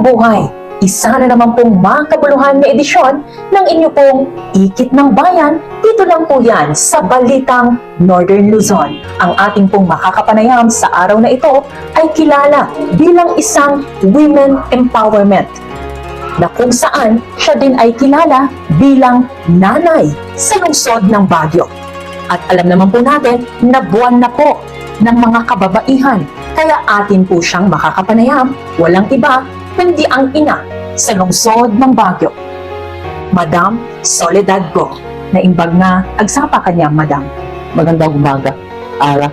buhay! Isa na naman pong makabuluhan na edisyon ng inyo pong Ikit ng Bayan. Dito lang po yan sa Balitang Northern Luzon. Ang ating pong makakapanayam sa araw na ito ay kilala bilang isang women empowerment, na kung saan siya din ay kilala bilang nanay sa lungsod ng Baguio. At alam naman po natin na buwan na po ng mga kababaihan, kaya atin po siyang makakapanayam, walang iba kundi ang ina sa lungsod ng Baguio, Madam Soledad Go. Naimbag na agsapa kanya, Madam. Magandang umaga, Ara.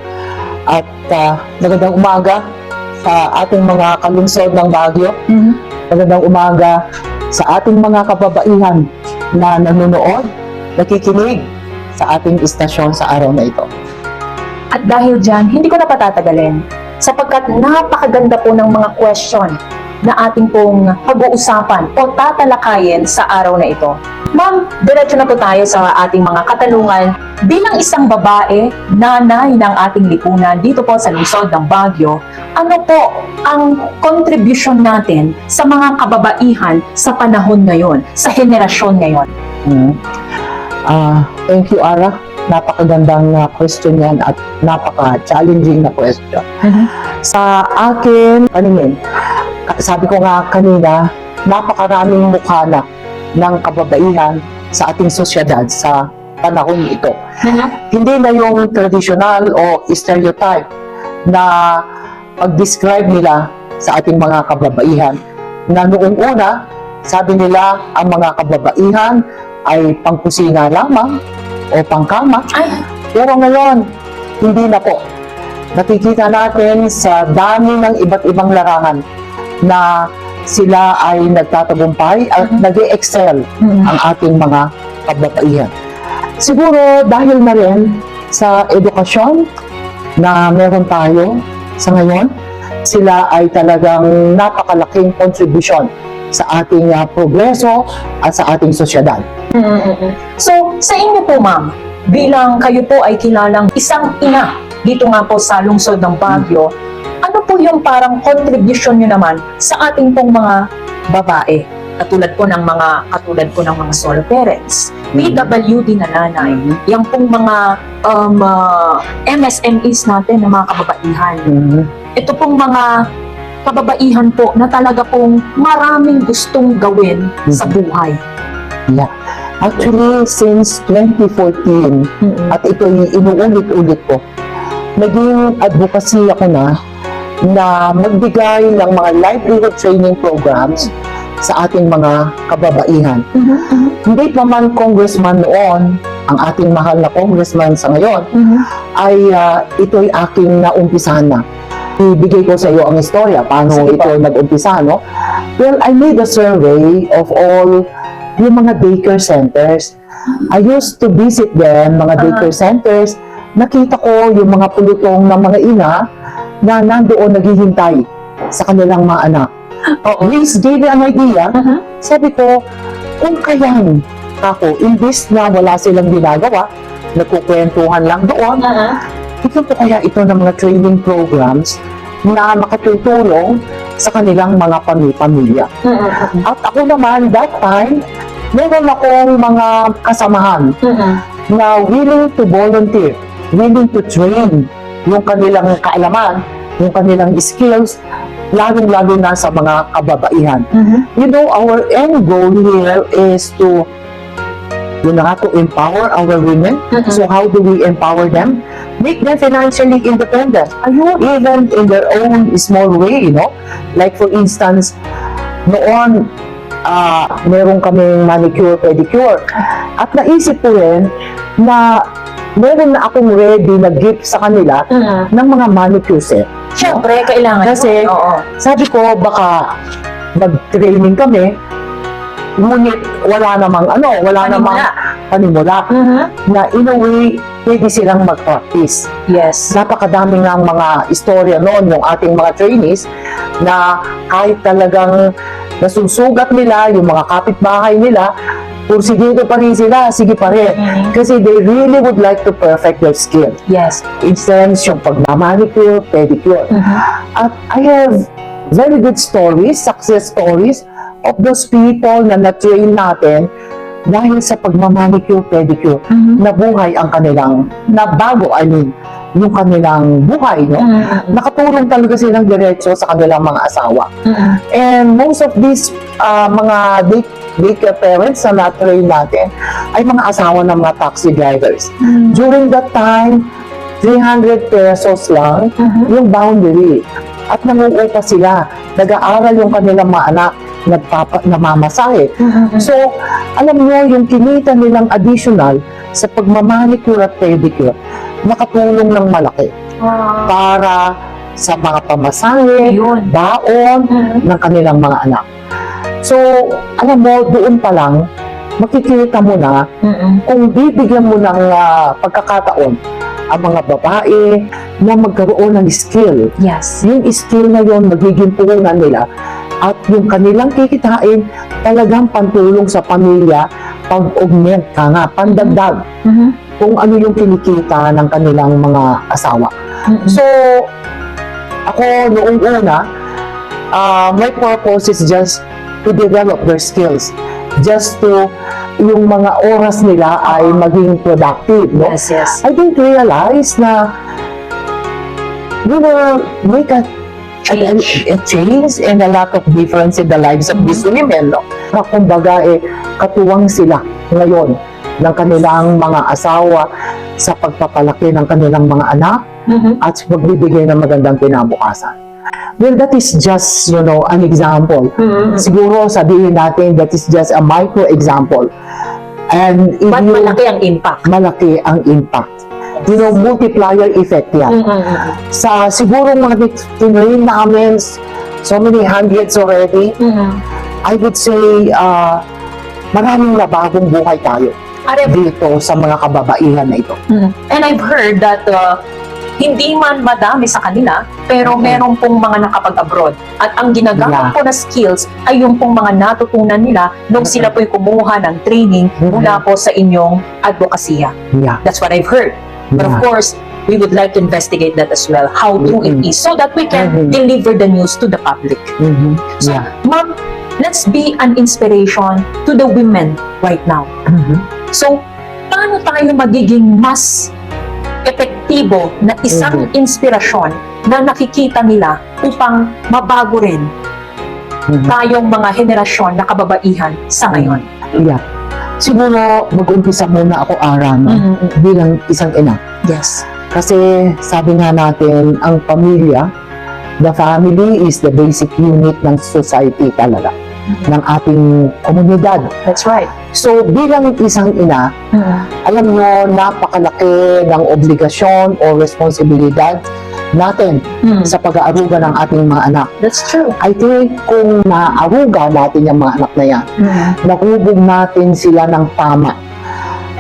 At magandang umaga sa ating mga kalungsod ng Baguio. Magandang umaga sa ating mga kababaihan na nanonood, nakikinig sa ating istasyon sa araw na ito. At dahil dyan, hindi ko na patatagalin sapagkat napakaganda po ng mga question na ating pong pag-uusapan o tatalakayin sa araw na ito. Ma'am, diretso na po tayo sa ating mga katanungan. Bilang isang babae, nanay ng ating lipunan dito po sa lungsod ng Baguio, ano po ang contribution natin sa mga kababaihan sa panahon ngayon, sa henerasyon ngayon? Thank you, Ara. Napakagandang question yan at napaka-challenging na question. Sa akin, sabi ko nga kanina, napakaraming mukha na ng kababaihan sa ating sosyedad sa panahon ito. Hindi na yung traditional o stereotype na pag-describe nila sa ating mga kababaihan na noong una, sabi nila ang mga kababaihan ay pangkusina lamang o pangkama. Pero ngayon, hindi na po. Nakikita natin sa dami ng iba't ibang larangan na sila ay nagtatagumpay at nag-excel ang ating mga kababaihan. Siguro dahil na rin sa edukasyon na meron tayo sa ngayon, sila ay talagang napakalaking kontribusyon sa ating progreso at sa ating sosyedad. So, sa inyo po, ma'am, bilang kayo po ay kilalang isang ina dito nga po sa lungsod ng Baguio, ano po yung parang contribution nyo naman sa ating pong mga babae? Katulad po ng mga solo parents, PWD na nanay, yung pong mga MSMEs natin na mga kababaihan. Ito pong mga kababaihan po na talaga pong maraming gustong gawin sa buhay. Yeah. Actually, since 2014, at ito inuulit-ulit ko, naging advocacy ako na magbigay ng mga livelihood training programs sa ating mga kababaihan. Hindi pa man congressman noon, ang ating mahal na congressman sa ngayon, ay ito'y aking naumpisahan na. Ibigay ko sa iyo ang istorya, paano ito nag-umpisa, no? Well, I made a survey of all yung mga daycare centers. I used to visit them, mga daycare centers. Nakita ko yung mga pulutong ng mga ina na nandoon naghihintay sa kanilang mga anak. This gave me an idea. Sabi ko, kung kayang ako, imbis na wala silang ginagawa, nagkukwentuhan lang doon, ito po kaya ito ng mga training programs na makatutulong sa kanilang mga pamilya. At ako naman, that time, meron akong mga kasamahan na willing to volunteer, willing to train yung kanilang kaalaman, yung kanilang skills, lalong-lalo na sa mga kababaihan. You know, our end goal here is to empower our women. So how do we empower them? Make them financially independent, even in their own small way, you know? Like for instance, noon, meron kaming manicure, pedicure. At naisip ko rin na meron na akong ready na gift sa kanila ng mga manicure set. Siyempre, kailangan. Kasi, sabi ko, baka mag-training kami, ngunit wala namang panimula. Na in a way, pwede silang mag-practice. Yes. Napakadami ng mga istorya noon, yung ating mga trainees, na kahit talagang nasusugat nila, yung mga kapitbahay nila, pursigido pa rin sila, sige pa rin. Kasi they really would like to perfect their skill. Yes. In sense, yung pagmamanicure, pedicure. At I have very good stories, success stories of those people na na-train natin dahil sa pagmamanicure, pedicure, nabuhay ang kanilang, nabago, yung kanilang buhay, no? Nakatulong talaga silang diretso sa kanilang mga asawa. And most of these mga daycare parents na na-train natin ay mga asawa ng mga taxi drivers. During that time, 300 pesos lang yung boundary. At nanguupa sila. Nag-aaral yung kanilang mga anak, namamasahe. So, alam nyo, yung kinita nilang additional sa pagmamanicure at pedicure, nakatulong ng malaki para sa mga pamasahe, baon ng kanilang mga anak. So, alam mo, doon pa lang, makikita mo na kung bibigyan mo ng pagkakataon ang mga babae na magkaroon ng skill. Yes. Yung skill na yun, magiging puhunan nila at yung kanilang kikitain talagang pantulong sa pamilya, pag-augment ka nga, pandagdag kung ano yung kinikita ng kanilang mga asawa. So, ako noong una, my purpose is just to develop their skills. Just to, yung mga oras nila ay maging productive. No? Yes, yes. I didn't realize na we will make a change and a lot of difference in the lives of these women. No? Kumbaga, katuwang sila ngayon ng kanilang mga asawa sa pagpapalaki ng kanilang mga anak at magbibigay ng magandang kinabukasan. Well, that is just, an example. Siguro sabihin natin that is just a micro example. And if But malaki ang impact. Malaki ang impact. Multiplier effect yan. Siguro mga tinrain namin, so many hundreds already, I would say, maraming nabagong buhay tayo dito sa mga kababaihan na ito. And I've heard that hindi man madami sa kanila, pero meron pong mga nakapag-abroad. At ang ginagamit po na skills ay yung pong mga natutunan nila nung sila po'y kumuha ng training mula po sa inyong advokasya. Yeah. That's what I've heard. But of course, we would like to investigate that as well, how true it is, so that we can deliver the news to the public. So, Ma'am, let's be an inspiration to the women right now. So, paano tayo magiging mas epektibo na isang inspirasyon na nakikita nila upang mabago rin tayong mga henerasyon na kababaihan sa ngayon? Yeah. Siguro, mag-umpisa muna ako, Aram, bilang isang ina. Yes. Kasi sabi nga natin, ang pamilya, the family is the basic unit ng society talaga, ng ating komunidad. That's right. So, bilang isang ina, alam mo, napakalaki ng obligasyon o responsibilidad natin sa pag-aaruga ng ating mga anak. That's true. I think kung naaruga natin yung mga anak na yan, nahubog natin sila ng tama.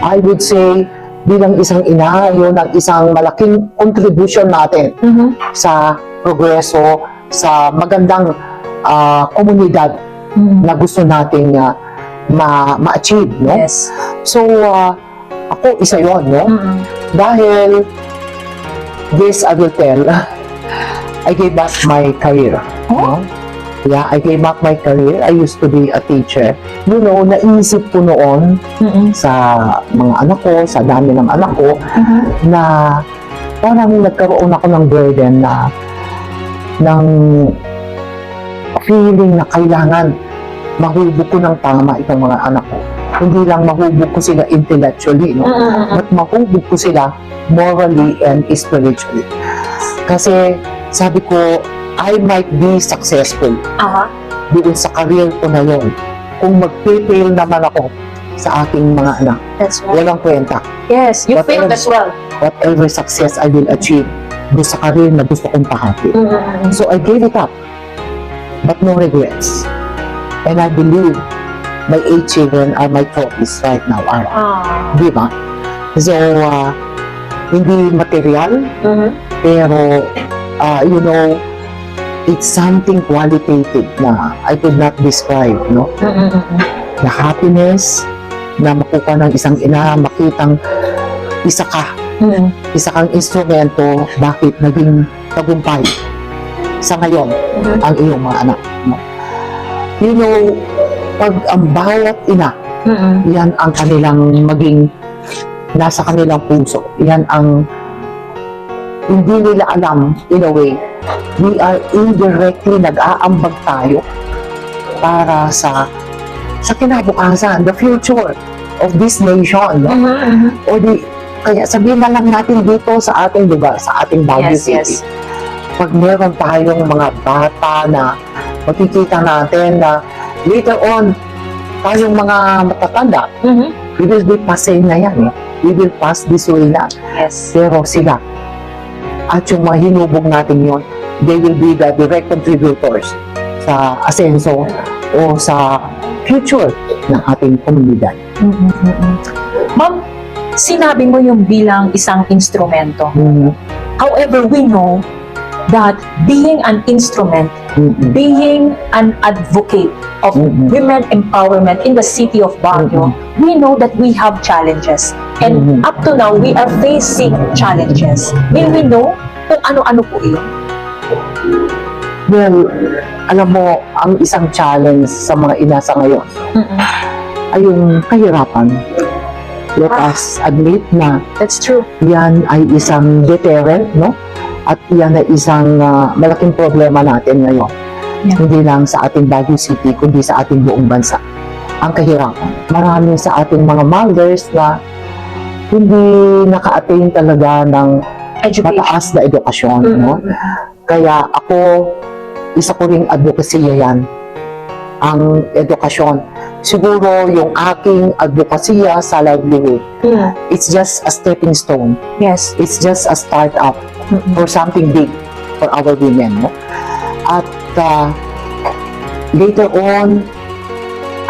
I would say, bilang isang ina, yun ang isang malaking contribution natin sa progreso, sa magandang komunidad na gusto nating ma-achieve, no? Yes. So, ako isa yun, no? Dahil, this I will tell, I gave back my career, no? Yeah, I gave back my career. I used to be a teacher. Naisip ko noon sa mga anak ko, sa dami ng anak ko, na parang nagkaroon ako ng burden na ng feeling na kailangan mahubog ko ng tama itong mga anak ko. Hindi lang mahubog ko sila intellectually, no? But mahubog ko sila morally and spiritually. Kasi sabi ko, I might be successful doon sa career ko na yun. Kung mag-fail naman ako sa aking mga anak, That's right. walang kwenta. Yes, you failed as well. Whatever success I will achieve doon sa career na gusto kong pahati. So I gave it up, but no regrets. And I believe my 8 children are my trophies right now. Di ba? So, hindi material, pero, it's something qualitative na I could not describe, no? The happiness na makuha ng isang ina, makitang isa kang instrumento, bakit naging tagumpay sa ngayon ang iyong mga anak. No? You know, pag ang bawat ina, yan ang kanilang maging nasa kanilang puso. Yan ang hindi nila alam, in a way, we are indirectly nag-aambag tayo para sa kinabukasan, the future of this nation. No? O kaya sabihin na lang natin dito sa ating lugar, sa ating Baguio City. Pag meron tayong mga bata na makikita natin na later on, tayong mga matatanda, we will be passing na yan. We will pass this way na. Pero sila, at yung mga hinubog natin yon, they will be the direct contributors sa asenso o sa future ng ating komunidad. Ma'am, sinabi mo yung bilang isang instrumento. However, we know that being an instrument, being an advocate of women empowerment in the city of Baguio, we know that we have challenges. And up to now, we are facing challenges. May we know kung ano-ano po yun? Well, alam mo, ang isang challenge sa mga ina sa ngayon ay yung kahirapan. Let us admit na That's true. yan ay isang deterrent, no? At yan ay isang malaking problema natin ngayon. Yeah. Hindi lang sa ating Baguio City, kundi sa ating buong bansa. Ang kahirapan. Marami sa ating mga mothers na hindi naka-attain talaga ng mataas na edukasyon. No? Kaya ako, isa ko ring advokasya yan. Ang edukasyon. Siguro yung aking advokasya sa livelihood, it's just a stepping stone. Yes. It's just a start-up for something big for our women. No? At later on,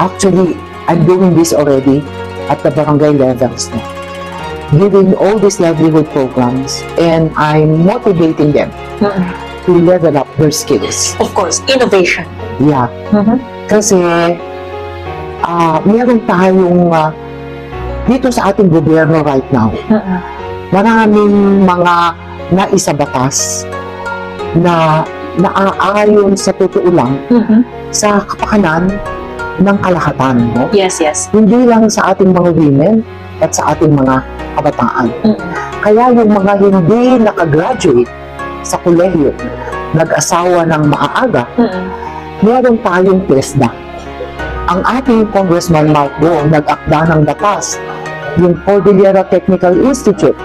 actually, I'm doing this already at the barangay levels. No? Giving all these livelihood programs, and I'm motivating them to level up their skills. Of course, innovation. Yeah. Kasi, meron tayong dito sa ating gobyerno right now, maraming mga naisabatas na naaayon sa totoo lang sa kapakanan ng kalahatan. No? Yes, yes. Hindi lang sa ating mga women at sa ating mga kabataan. Kaya yung mga hindi nakagraduate sa kolehiyo, nag-asawa ng maaga, meron tayong TESDA. Ang ating Congressman Mark Go nag-akda ng batas, yung Cordillera Technical Institute,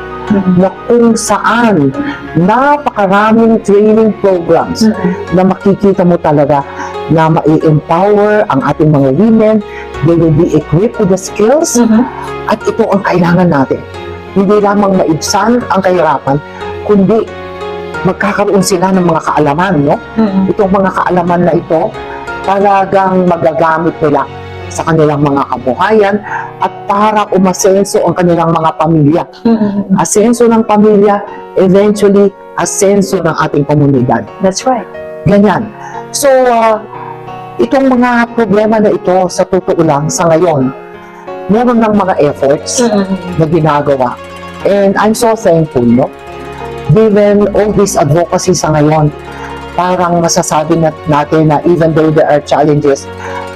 na kung saan napakaraming training programs na makikita mo talaga na ma-empower ang ating mga women. They will be equipped with the skills at ito ang kailangan natin. Hindi lamang maibsan ang kahirapan, kundi magkakaroon sila ng mga kaalaman. No? Itong mga kaalaman na ito talagang magagamit nila sa kanilang mga kabuhayan at para umasenso ang kanilang mga pamilya. Asenso ng pamilya, eventually, asenso ng ating komunidad. That's right. Ganyan. So, itong mga problema na ito, sa totoo lang, sa ngayon, meron ng mga efforts na ginagawa. And I'm so thankful, no? Given all this advocacy sa ngayon, parang masasabi natin na even though there are challenges,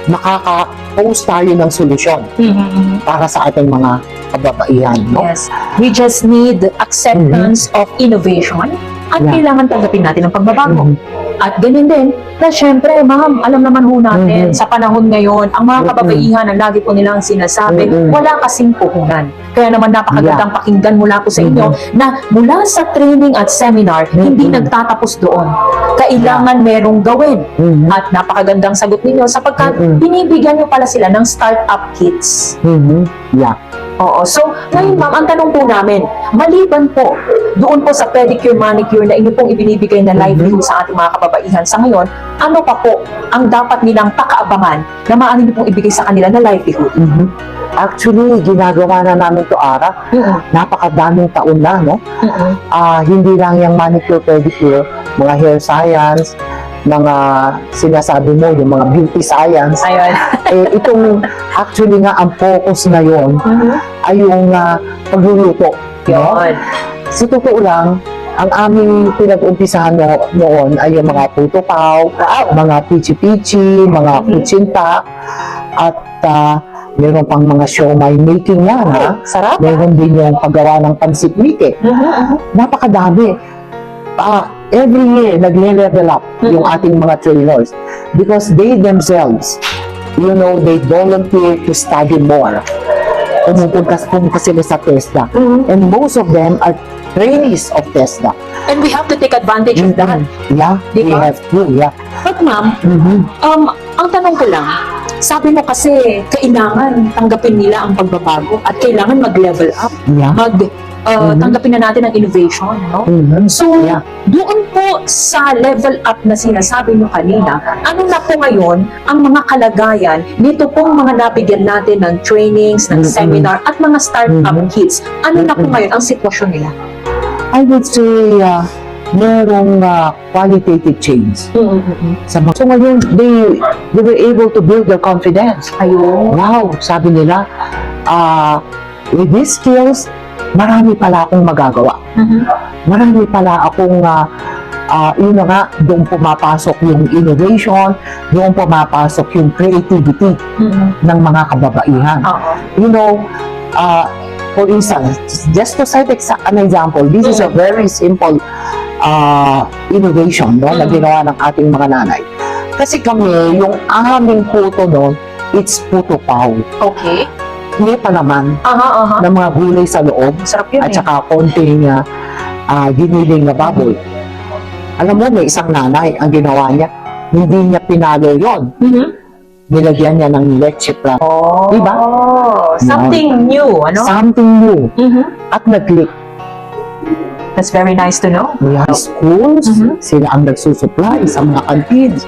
makaka-post tayo ng solusyon para sa ating mga kababaihan. No? Yes. We just need acceptance of innovation at kailangan tanggapin natin ang pagbabago. At ganun din, na syempre, ma'am, alam naman ho natin, sa panahon ngayon, ang mga kababaihan ang lagi po nilang sinasabi, wala kasing puhunan. Kaya naman napakagandang pakinggan mula po sa inyo na mula sa training at seminar, hindi nagtatapos doon. Kailangan merong gawin. At napakagandang sagot ninyo sapagkat binibigyan nyo pala sila ng startup kits. Yeah. Oo. So, ngayon ma'am, ang tanong po namin, maliban po doon po sa pedicure, manicure na inyo pong ibinibigay na livelihood sa ating mga kababaihan sa ngayon, ano pa po ang dapat nilang pakaabangan na maaari niyo pong ibigay sa kanila na livelihood? Actually, ginagawa na namin to Ara. Napakadaming taon na, no? Hindi lang yung manicure, pedicure, mga hair science, mga sinasabi mo, yung mga beauty science. Ayun. Itong actually nga ang focus ngayon ay yung pagluluto. No? Yun. Sa totoo lang, ang aming pinag-umpisahan noon ay yung mga putukaw, mga pichi-pichi, mga kutsinta, at meron pang mga siomay making yan, ha? Sarap. Meron din yung paggawa ng pansit mite. Napakadami. Every year, nagle-level up yung ating mga trainers because they themselves, they volunteer to study more. Pumunta sila sa TESDA. And most of them are trainees of TESDA. And we have to take advantage of that. Yeah, we Diba? have to, yeah. But ma'am, ang tanong ko lang, sabi mo kasi kailangan tanggapin nila ang pagbabago at kailangan mag-level up, Yeah. tanggapin na natin ang innovation, no? So, Yeah. doon po sa level up na sinasabi nyo kanina, ano na po ngayon ang mga kalagayan nito pong mga nabigyan natin ng trainings, ng seminar, at mga startup kits? Ano na po ngayon ang sitwasyon nila? I would say, merong qualitative change. So ngayon, they were able to build their confidence. Ayun. Wow, sabi nila, with these skills, marami pala akong magagawa. Marami pala akong, yun na nga, doon pumapasok yung innovation, doon pumapasok yung creativity ng mga kababaihan. Oo. For instance, just to cite an example, this is a very simple innovation na ginawa ng ating mga nanay. Kasi kami, yung aming puto doon, it's puto pao. Okay. Hindi pa naman ng mga gulay sa loob Sarap yun at saka konting giniling na baboy. Alam mo, may isang nanay, ang ginawa niya, hindi niya pinalo yon. Nilagyan niya ng leche plan. Oh, Diba? something new, ano? Something new. At nag-click. That's very nice to know. We have schools, sila ang nagsusupply sa mga canteens,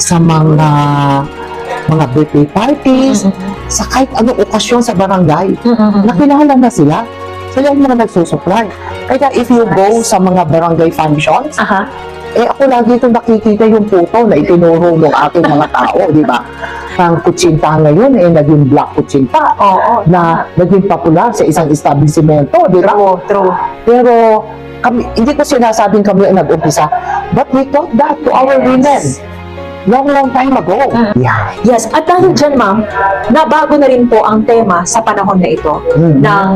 sa mga birthday parties, sa kahit anong okasyon sa barangay. Nakilala na sila. Sila yung mga nagsusupply. Kaya if you go sa mga barangay functions, ako lagi itong nakikita yung puto na itinuro ng aking mga tao, di ba? Ang kutsinta ngayon naging black kutsinta na naging popular sa isang establishmento, di ba? True. Pero kami, hindi ko sinasabing kami ang nag-umpisa, but we taught that to our women long time ago. Yeah. Yes, at dahil dyan ma'am, nabago na rin po ang tema sa panahon na ito ng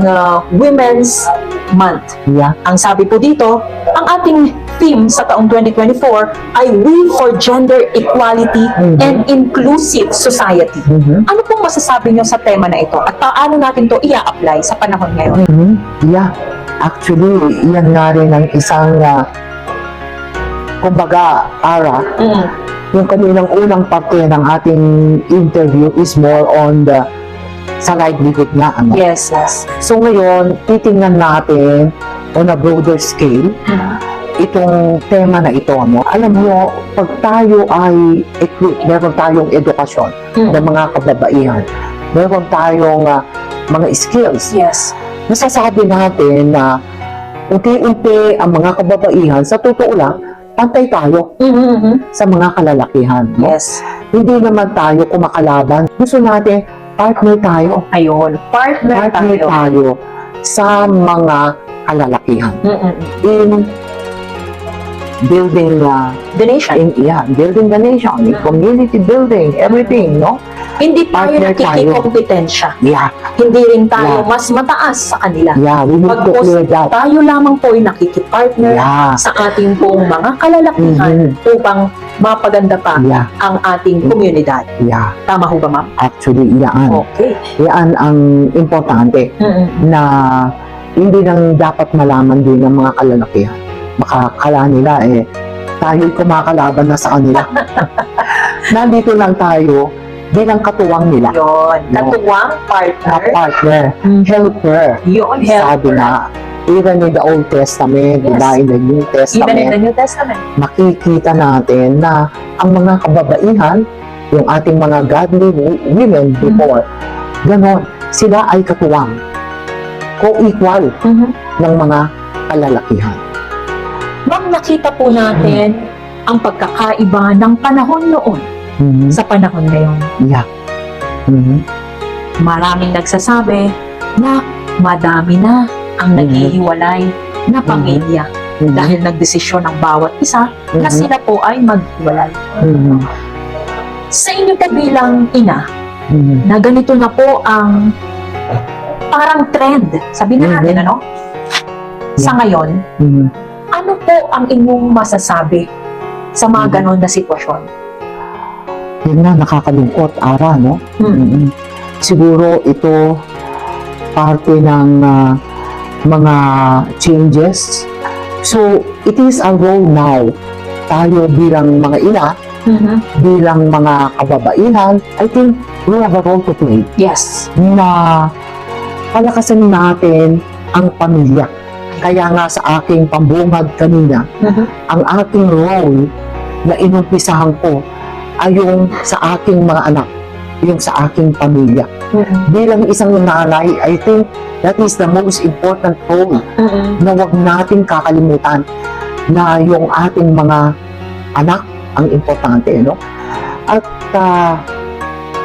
Women's Month. Yeah. Ang sabi po dito, ang ating theme sa taong 2024 ay We for Gender Equality and Inclusive Society. Ano pong masasabi nyo sa tema na ito at paano natin to i-apply sa panahon ngayon? Yeah. Actually, yan nga rin ang isang kumbaga, Ara, yung kaninang unang parte ng ating interview is more on sa livelihood nga. Ano? Yes, yes. So ngayon, titingnan natin on a broader scale itong tema na ito. No? Alam mo, pag tayo ay equipped, meron tayong edukasyon ng mga kababaihan, meron tayong mga skills. Yes. Masasabi natin na unti-unti ang mga kababaihan, sa totoo lang, pantay tayo sa mga kalalakihan. No? Yes. Hindi naman tayo kumakalaban. Gusto natin, partner tayo. Ayun. Partner tayo. tayo sa mga kalalakihan. In building The nation. building the nation, in community building, everything, no? Hindi tayo Partner nakikikompetensya. Yeah, Hindi rin tayo mas mataas sa kanila. yeah, we need to Pagpos clear that. tayo lamang po ay nakikipartner Yeah, sa ating pong mga kalalakihan upang mapaganda pa yeah, ang ating komunidad. yeah. Tama ho ba, ma'am? Actually, yan. Okay. Yan ang importante na hindi lang dapat malaman din ng mga kalalakihan. Makakala nila tayo'y kumakalaban na sa kanila. Nandito lang tayo bilang katuwang nila. Yun. Katuwang Na partner. partner, helper. Yun. Sabi na, even in the Old Testament, Yes. diba, in the New Even in Testament, the New Testament. makikita natin na ang mga kababaihan, yung ating mga godly women before, ganon, sila ay katuwang, co-equal ng mga kalalakihan. Ma'am, nakita po natin ang pagkakaiba ng panahon noon sa panahon ngayon. Yeah. Maraming nagsasabi na madami na ang naghihiwalay na pamilya. dahil nagdesisyon ang bawat isa na sila po ay maghiwalay. Sa inyo po bilang ina, na ganito na po ang parang trend, sabihin na natin, ano? Sa ngayon, ano po ang inyong masasabi sa mga ganon na sitwasyon? Yun na, nakakalungkot, Ara, no? Siguro ito parte ng mga changes. So, it is our role now, tayo bilang mga ina, bilang mga kababaihan, I think we have a role to play Yes. na palakasan natin ang pamilya. Kaya nga sa aking pambungad kanina, ang aking role na inumpisahan ko ay yung sa aking mga anak, yung sa aking pamilya. Bilang isang nanay, I think that is the most important role na wag nating kakalimutan na yung ating mga anak ang importante, no? At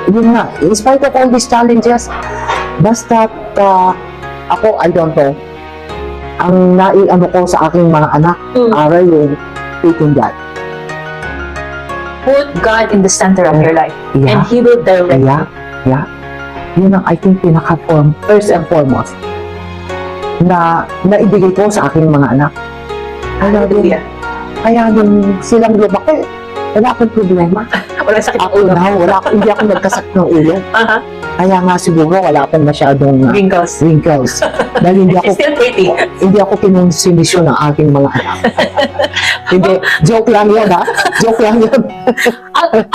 yun nga, in spite of all these challenges, basta ako, I don't know, ang naiano ko sa aking mga anak, aral yung taking God. Put God in the center of your life, and Yeah, He will direct you. yeah. Yun ang I think pinaka-form, first and foremost, na naibigay ko sa aking mga anak. Hallelujah. Kaya nung silang lumaki, wala akong problema. Walang sakit ang Ako ulo. na, hindi ako nagkasakit ng ulo. Kaya nga siguro wala akong masyadong Wrinkles. wrinkles. Dahil hindi She's ako still pretty. hindi ako kinonsimisyon ng aking mga anak. Hindi, joke lang yun, ha? Joke lang yun.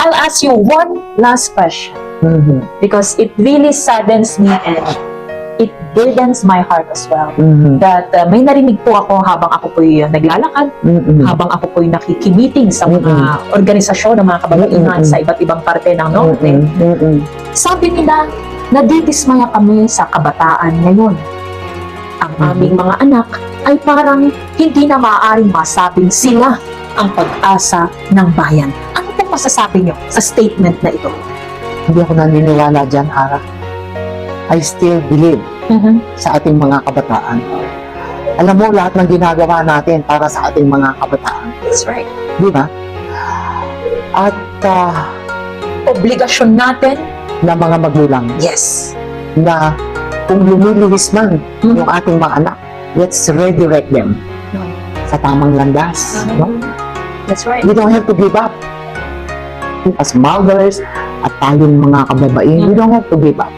I'll ask you one last question, because it really saddens me and it burdens my heart as well. That may narinig po ako habang ako po'y naglalakad, habang ako po'y nakikimiting sa mga organisasyon ng mga kababaihan sa iba't ibang parte ng Norte. Sabi nila, nadidismaya kami sa kabataan ngayon. Ang aming mga anak ay parang hindi na maaaring masabing sila ang pag-asa ng bayan. Ano pong masasabi nyo sa statement na ito? Hindi ako naniniwala dyan, Ara. I still believe sa ating mga kabataan. Alam mo, lahat ng ginagawa natin para sa ating mga kabataan. That's right. Di ba? At Obligasyon natin, na mga magulang yes. na kung lumilihis man yung ating mga anak, let's redirect them sa tamang landas. No? That's right. We don't have to give up. As mothers at tayong mga kababain, we don't have to give up.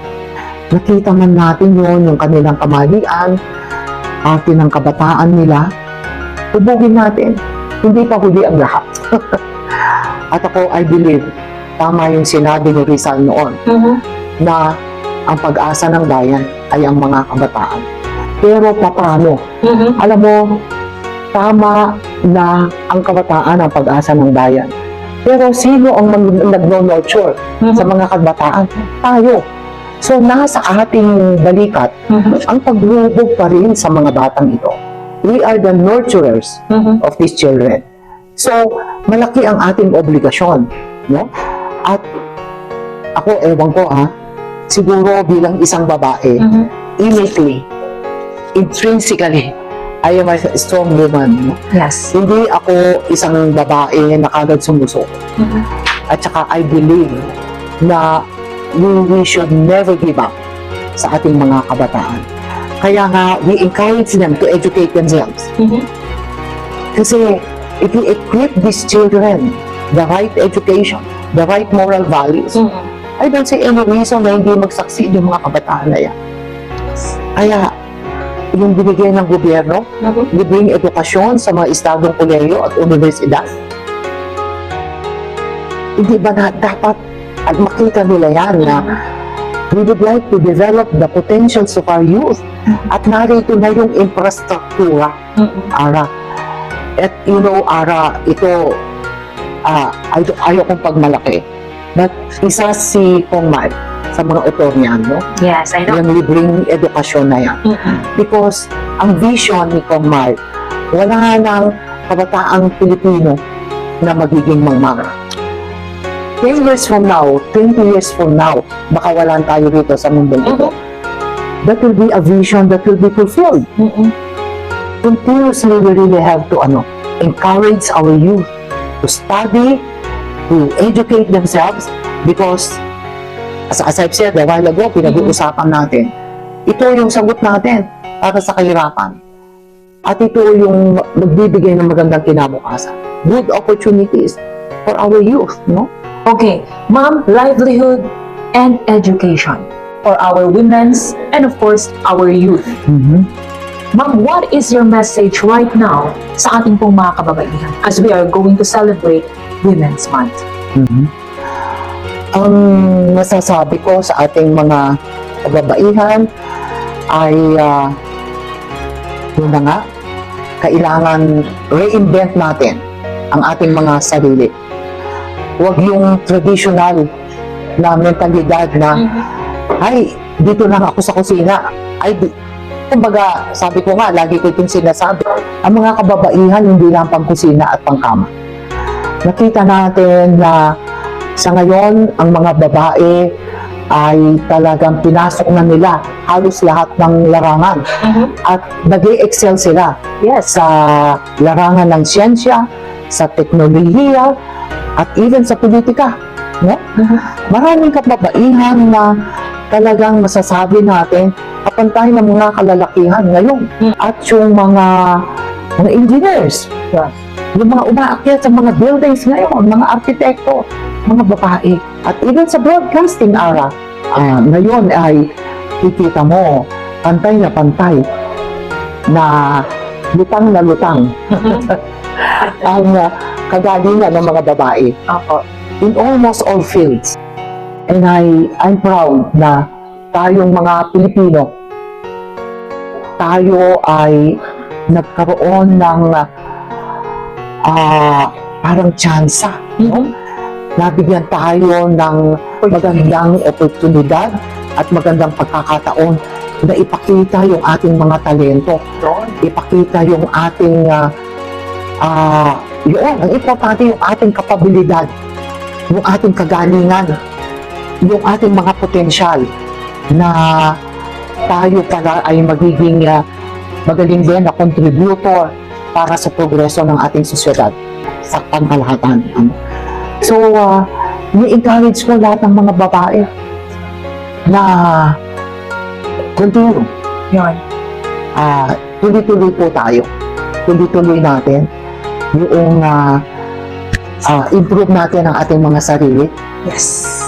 Nakita man natin yun, yung kanilang kamalian, atin ang kabataan nila, tubugin natin. Hindi pa huli ang lahat. At ako, I believe, tama yung sinabi ni Rizal noon, na ang pag-asa ng bayan ay ang mga kabataan. Pero paano? Alam mo, tama na ang kabataan ang pag-asa ng bayan. Pero sino ang nag-nurture sa mga kabataan? Tayo. So, nasa ating balikat ang paglubog pa rin sa mga batang ito. We are the nurturers of these children. So, malaki ang ating obligasyon. No? At ako, ewan ko siguro bilang isang babae, innately, intrinsically, I am a strong woman. No? Yes. Hindi ako isang babae na kagad sumusuko. At saka I believe na we should never give up sa ating mga kabataan. Kaya nga, we encourage them to educate themselves. Kasi if we equip these children the right education, the right moral values, I don't see any reason na hindi mag-succeed yung mga kabataan na yan. Kaya, yung binigay ng gobyerno, libreng edukasyon sa mga estadong kolehiyo at universidad, hindi ba na dapat at makita nila yan na we would like to develop the potentials of our youth at narito na yung infrastruktura, Ara. At you know, Ara, ito, ayaw kong pagmalaki. But isa si Kong Mark sa mga autor niyan, no? Yes, I know. Yung libreng edukasyon na yan. Because ang vision ni Kong Mark, wala nang kabataang Pilipino na magiging mangmang. 10 years from now, 20 years from now, baka walaan tayo rito sa mundong ito. That will be a vision that will be fulfilled. continuously we really have to encourage our youth to study, to educate themselves, because as I've said a while ago, pinag-uusapan natin, ito yung sagot natin para sa kahirapan. At ito yung magbibigay ng magandang kinabukasan. Good opportunities for our youth, no? Okay, ma'am, livelihood and education for our women's and of course, our youth. Ma'am, what is your message right now sa ating pong mga kababaihan as we are going to celebrate Women's Month? Ang masasabi ko sa ating mga kababaihan ay yun na nga, kailangan reinvent natin ang ating mga sarili. Huwag yung traditional na mentalidad na ay, dito lang ako sa kusina. Kumbaga, sabi ko nga, lagi ko itong sinasabi, ang mga kababaihan hindi lang pang kusina at pangkama. Nakita natin na sa ngayon, ang mga babae ay talagang pinasok na nila halos lahat ng larangan. At nag-excel sila sa larangan ng siyensya, sa teknolohiya, at even sa politika. No? Maraming kababaihan na talagang masasabi natin kapantay ng mga kalalakihan ngayon. At yung mga engineers, yung mga umaakyat sa mga buildings ngayon, mga arkitekto, mga babae. At even sa broadcasting era, ngayon ay kikita mo, pantay na lutang ang kagalingan ng mga babae. In almost all fields. And I'm proud na tayong mga Pilipino, tayo ay nagkaroon ng parang tsansa. Nabigyan tayo ng magandang oportunidad at magandang pagkakataon na ipakita yung ating mga talento. Ipakita yung ating ang importante yung ating kapabilidad, yung ating kagalingan, yung ating mga potensyal na tayo pala ay magiging magaling din na contributor para sa progreso ng ating sosyedad sa pangkalahatan. So, ni-encourage ko lahat ng mga babae na continue. Tuloy-tuloy po tayo. Tuloy-tuloy natin yung improve natin ang ating mga sarili. Yes.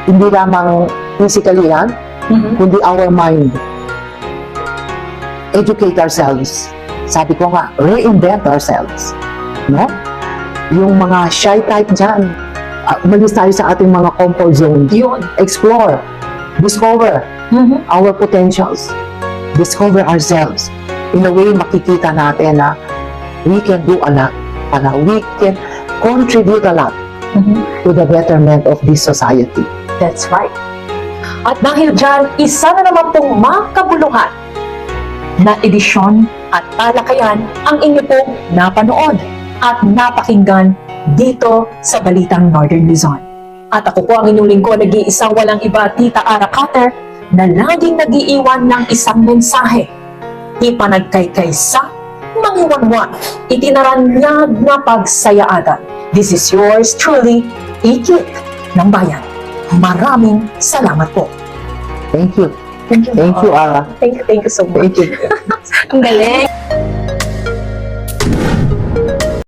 Hindi lamang physically yan, kundi our mind. Educate ourselves. Sabi ko nga, reinvent ourselves. No? Yung mga shy type dyan, umalis tayo sa ating mga comfort zones. Explore. Discover our potentials. Discover ourselves. In a way, makikita natin na we can do a lot. We can contribute a lot to the betterment of this society. That's right. At dahil dyan, isa na naman pong makabuluhan na edisyon at talakayan ang inyo pong napanood at napakinggan dito sa Balitang Northern Luzon. At ako po ang inyong lingkod, nag-iisang walang iba, Tita Ara Cutter, na laging nag-iiwan ng isang mensahe. Ipanagkaykay sa mangiwanwan, itinaranyag na pagsayaanan. This is yours truly, Ikit ng Bayan. Maraming salamat po. Thank you. Thank you, Ara. Thank you so much. Thank you. Ang galing.